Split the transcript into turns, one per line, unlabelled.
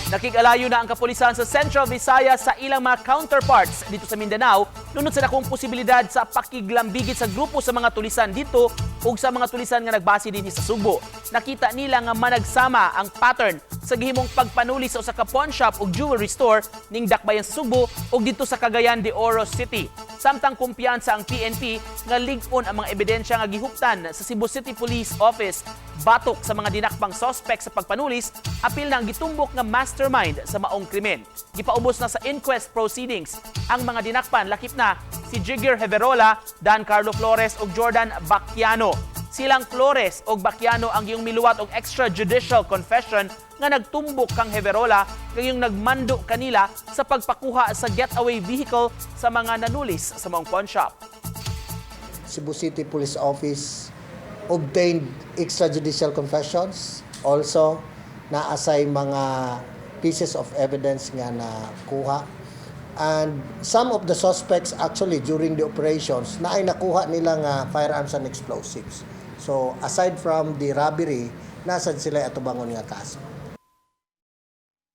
Nakikalayo na ang kapulisan sa Central Visayas sa ilang mga counterparts dito sa Mindanao nunod sa dakong posibilidad sa pakiglambigit sa grupo sa mga tulisan dito ug sa mga tulisan nga nagbase dinhi sa Subo. Nakita nila nga managsama ang pattern sa gihimong pagpanuli sa usa ka pawn shop ug jewelry store ning dakbayan sa Subo ug dito sa Cagayan de Oro City. Samtang kumpiyansa ang PNP nga lig-on ang mga ebidensya nga gihuptan sa Cebu City Police Office batok sa mga dinakpang suspect sa pagpanulis, apil na ang gitumbok nga mastermind sa maong krimen. Gipaubos na sa inquest proceedings ang mga dinakpan, lakip na si Jigger Heverola, Dan Carlo Flores ug Jordan Bacchiano. Silang Flores ug Bacchiano ang giyong miluwat og extrajudicial confession nga nagtumbok kang Heverola kayong nagmando kanila sa pagpakuha sa getaway vehicle sa mga nanulis sa maong pawn shop.
Cebu City Police Office obtained extrajudicial confessions. Also, naasay mga pieces of evidence nga nakuha. And some of the suspects actually during the operations na ay nakuha nila nga firearms and explosives. So aside from the robbery, nasad sila atubangon nga kaso.